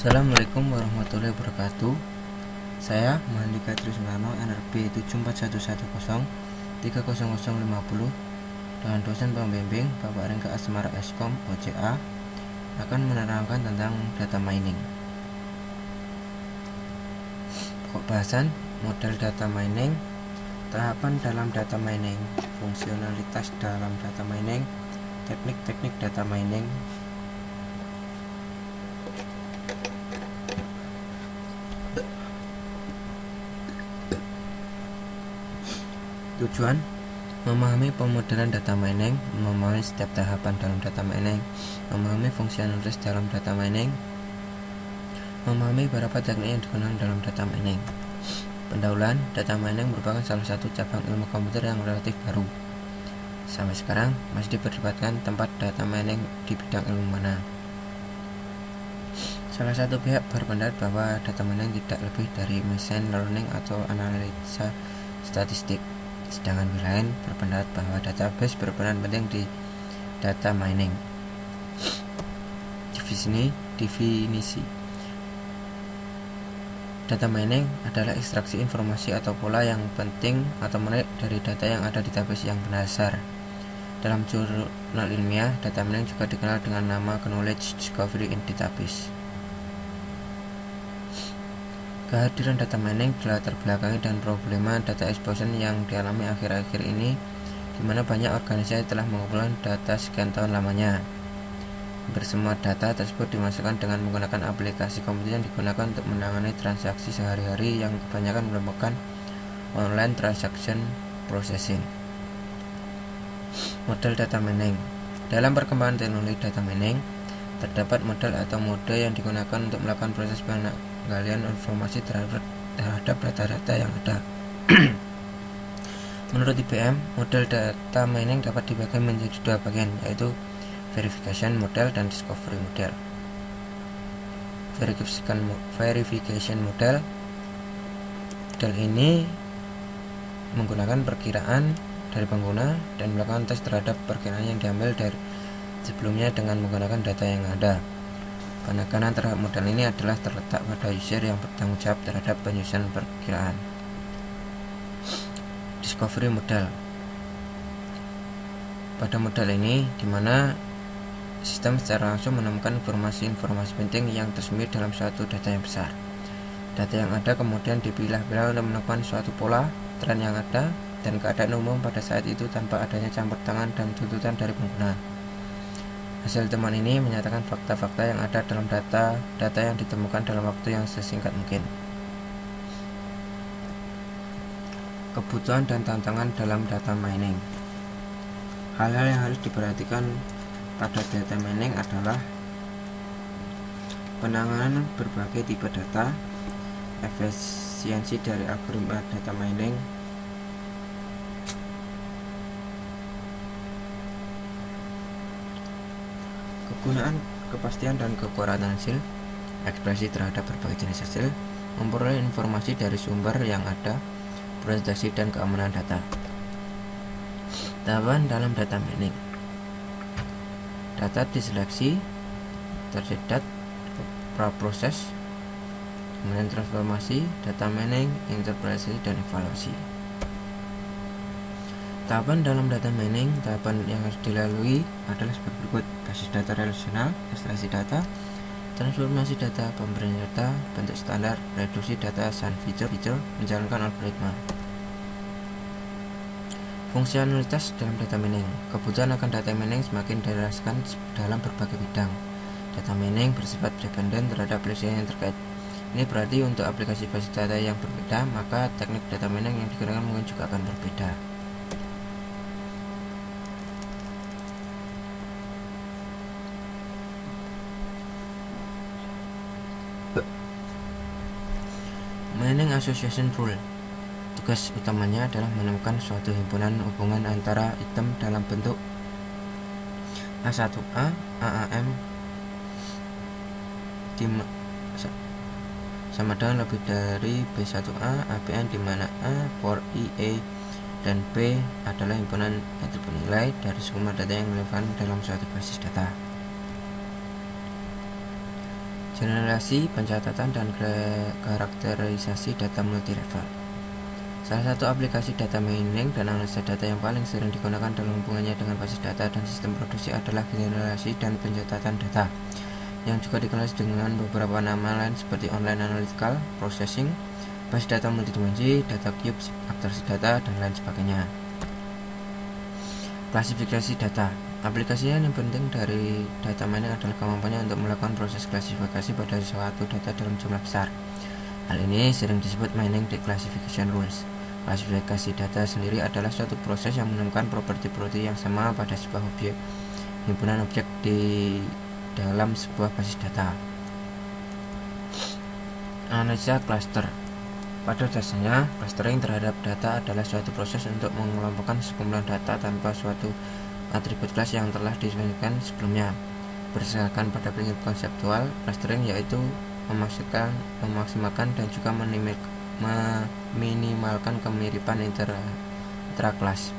Assalamualaikum warahmatullahi wabarakatuh. Saya Mahandika Trisnano, NRB 74110 30050 dengan dosen pembimbing Bapak Rengga Asmara Eskom OCA akan menerangkan tentang data mining. Pokok bahasan: model data mining, tahapan dalam data mining, fungsionalitas dalam data mining, teknik-teknik data mining. Tujuan: memahami pemodelan data mining, memahami setiap tahapan dalam data mining, memahami fungsionalitas dalam data mining, memahami beberapa teknik yang digunakan dalam data mining. Pendahuluan: data mining merupakan salah satu cabang ilmu komputer yang relatif baru. Sampai sekarang masih diperdebatkan tempat data mining di bidang ilmu mana. Salah satu pihak berpendapat bahwa data mining tidak lebih dari machine learning atau analisa statistik. Sedangkan pihak lain berpendapat bahwa database berperan penting di data mining. Definisi data mining adalah ekstraksi informasi atau pola yang penting atau menarik dari data yang ada di database yang berdasar. Dalam jurnal ilmiah, data mining juga dikenal dengan nama knowledge discovery in database. Kehadiran data mining dilatar belakangi dengan problema data explosion yang dialami akhir-akhir ini, di mana banyak organisasi telah mengumpulkan data sekian tahun lamanya. Bersemua data tersebut dimasukkan dengan menggunakan aplikasi komputer yang digunakan untuk menangani transaksi sehari-hari yang kebanyakan merupakan online transaction processing. Model data mining. Dalam perkembangan teknologi data mining, terdapat model atau mode yang digunakan untuk melakukan proses penggalian informasi terhadap data-data yang ada. Menurut IBM, model data mining dapat dibagi menjadi dua bagian, yaitu verification model dan discovery model. Verification model ini menggunakan perkiraan dari pengguna dan melakukan tes terhadap perkiraan yang diambil dari sebelumnya dengan menggunakan data yang ada. Penekanan terhadap model ini adalah terletak pada user yang bertanggung jawab terhadap penyusunan perkiraan. Discovery model. Pada model ini, di mana sistem secara langsung menemukan informasi-informasi penting yang tersembunyi dalam suatu data yang besar. Data yang ada kemudian dipilah-pilah untuk menemukan suatu pola, tren yang ada, dan keadaan umum pada saat itu tanpa adanya campur tangan dan tuntutan dari pengguna. Hasil temuan ini menyatakan fakta-fakta yang ada dalam data yang ditemukan dalam waktu yang sesingkat mungkin. Kebutuhan dan tantangan dalam data mining. Hal-hal yang harus diperhatikan pada data mining adalah penanganan berbagai tipe data, efisiensi dari algoritma data mining, kegunaan, kepastian dan kekuatan hasil, ekspresi terhadap berbagai jenis hasil, memperoleh informasi dari sumber yang ada, presentasi dan keamanan data. Tahapan dalam data mining. Data diseleksi, tercetak, praproses, kemudian transformasi, data mining, interpretasi dan evaluasi. Tahapan dalam data mining, tahapan yang harus dilalui adalah sebagai berikut: basis data relasional, ekstraksi data, transformasi data, pemberian data, bentuk standar, reduksi data, dan fitur, menjalankan algoritma. Fungsionalitas dalam data mining. Kebutuhan akan data mining semakin dirasakan dalam berbagai bidang. Data mining bersifat dependen terhadap aplikasi yang terkait. Ini berarti untuk aplikasi basis data yang berbeda, maka teknik data mining yang digunakan mungkin juga akan berbeda. Mining Association Rule. Tugas utamanya adalah menemukan suatu himpunan hubungan antara item dalam bentuk A1A, AAM sama dengan lebih dari B1A, ABN, di mana A for I, A dan B adalah himpunan atribut nilai dari semua data yang relevan dalam suatu basis data. Generasi, pencatatan, dan karakterisasi data multi-level. Salah satu aplikasi data mining dan analisa data yang paling sering digunakan dalam hubungannya dengan basis data dan sistem produksi adalah generasi dan pencatatan data, yang juga dikenal dengan beberapa nama lain seperti online analytical processing, basis data multidimensi, data cubes, abstraksi data, dan lain sebagainya. Klasifikasi data. Aplikasi yang penting dari data mining adalah kemampuannya untuk melakukan proses klasifikasi pada suatu data dalam jumlah besar. Hal ini sering disebut mining declassification rules. Klasifikasi data sendiri adalah suatu proses yang menemukan properti-properti yang sama pada sebuah objek, himpunan objek di dalam sebuah basis data. Analisa cluster. Pada dasarnya, clustering terhadap data adalah suatu proses untuk mengelompokkan sekumpulan data tanpa suatu atribut kelas yang telah didefinisikan sebelumnya. Berdasarkan pada prinsip konseptual, clustering yaitu memaksimalkan dan juga meminimalkan kemiripan intra-kelas.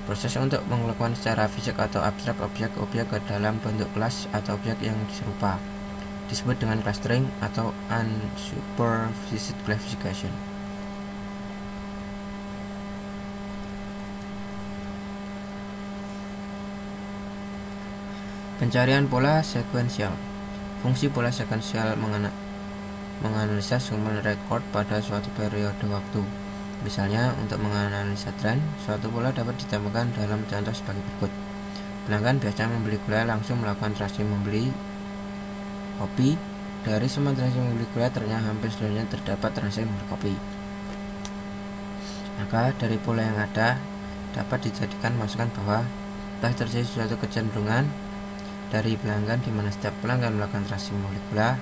Proses untuk melakukan secara fisik atau abstrak objek-objek ke dalam bentuk kelas atau objek yang serupa disebut dengan clustering atau unsupervised classification. Pencarian pola sekuensial. Fungsi pola sekuensial menganalisa sekumpulan rekor pada suatu periode waktu. Misalnya, untuk menganalisa tren, suatu pola dapat ditambahkan dalam contoh sebagai berikut. Pelanggan biasa membeli gula langsung melakukan transaksi membeli kopi. Dari semua transaksi membeli gula, ternyata hampir seluruhnya terdapat transaksi membeli kopi. Maka dari pola yang ada dapat dijadikan masukan bahwa telah terjadi suatu kecenderungan dari pelanggan di mana setiap pelanggan melakukan transaksi membeli gula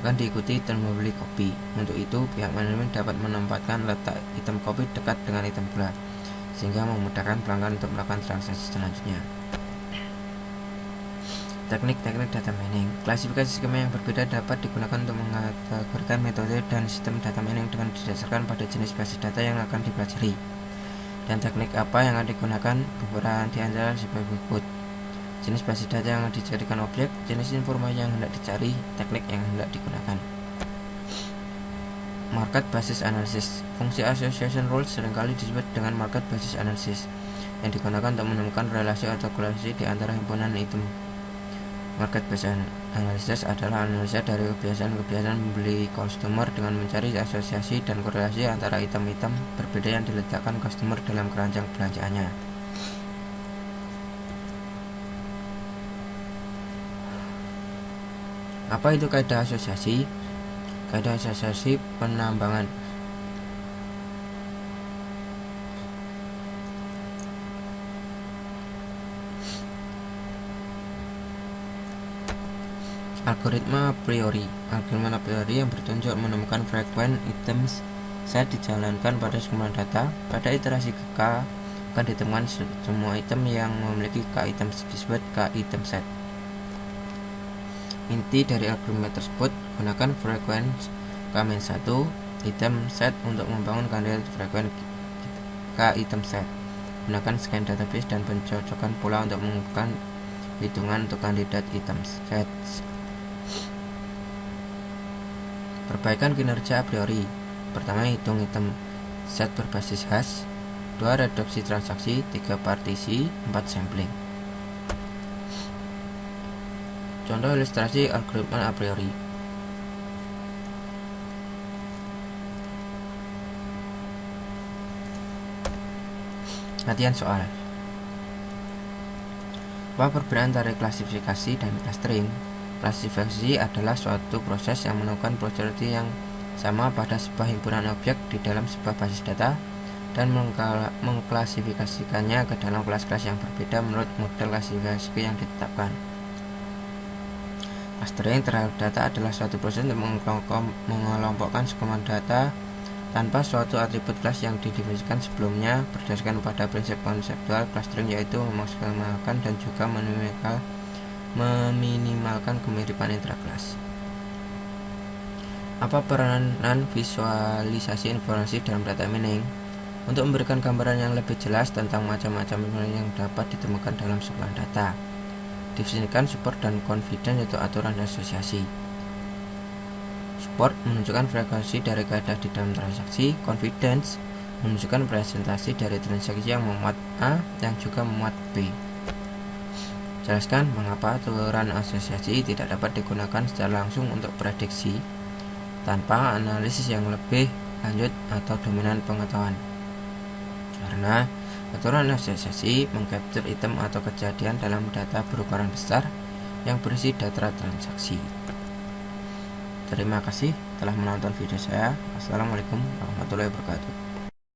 akan diikuti dan membeli kopi. Untuk itu, pihak manajemen dapat menempatkan letak item kopi dekat dengan item gula, sehingga memudahkan pelanggan untuk melakukan transaksi selanjutnya. Teknik-teknik data mining. Klasifikasi skema yang berbeda dapat digunakan untuk mengategorikan metode dan sistem data mining dengan didasarkan pada jenis basis data yang akan dipelajari. Dan teknik apa yang akan digunakan beberapa di antara sebagai berikut. Jenis basis data yang dijadikan objek, jenis informasi yang hendak dicari, teknik yang hendak digunakan. Market basis analysis. Fungsi association rules seringkali disebut dengan market basis analysis, yang digunakan untuk menemukan relasi atau korelasi di antara himpunan item. Market basis analysis adalah analisa dari kebiasaan membeli customer dengan mencari asosiasi dan korelasi antara item-item berbeda yang diletakkan customer dalam keranjang belanjaannya. Apa itu kaidah asosiasi? Kaidah asosiasi penambangan. Algoritma a priori. Algoritma a priori yang bertujuan menemukan frekuensi items set dijalankan pada sekumpulan data. Pada iterasi K akan ditemukan semua item yang memiliki K item disebut K item set. Inti dari algoritma tersebut, gunakan frekuensi K-1 item set untuk membangun kandidat frekuensi K item set. Gunakan scan database dan pencocokan pola untuk mengumpulkan hitungan untuk kandidat item set. Perbaikan kinerja a priori. Pertama, hitung item set berbasis hash. 2. Reduksi transaksi. 3. Partisi. 4. Sampling. Contoh ilustrasi algoritma a priori. Latihan soal. Apa perbedaan antara klasifikasi dan clustering? Klasifikasi adalah suatu proses yang menemukan properti yang sama pada sebuah himpunan objek di dalam sebuah basis data dan mengklasifikasikannya ke dalam kelas-kelas yang berbeda menurut model klasifikasi yang ditetapkan. Clustering terhadap data adalah suatu proses untuk mengelompokkan sekumpulan data tanpa suatu atribut kelas yang didefinisikan sebelumnya berdasarkan pada prinsip konseptual clustering, yaitu memaksimalkan dan juga meminimalkan kemiripan intrakelas. Apa peranan visualisasi informasi dalam data mining? Untuk memberikan gambaran yang lebih jelas tentang macam-macam informasi yang dapat ditemukan dalam sekumpulan data, definisikan support dan confidence, yaitu aturan asosiasi. Support menunjukkan frekuensi dari kaidah di dalam transaksi. Confidence menunjukkan presentasi dari transaksi yang memuat A yang juga memuat B. Jelaskan mengapa aturan asosiasi tidak dapat digunakan secara langsung untuk prediksi tanpa analisis yang lebih lanjut atau dominan pengetahuan. Karena aturan asosiasi mengcapture item atau kejadian dalam data berukuran besar yang berisi data transaksi. Terima kasih telah menonton video saya. Assalamualaikum warahmatullahi wabarakatuh.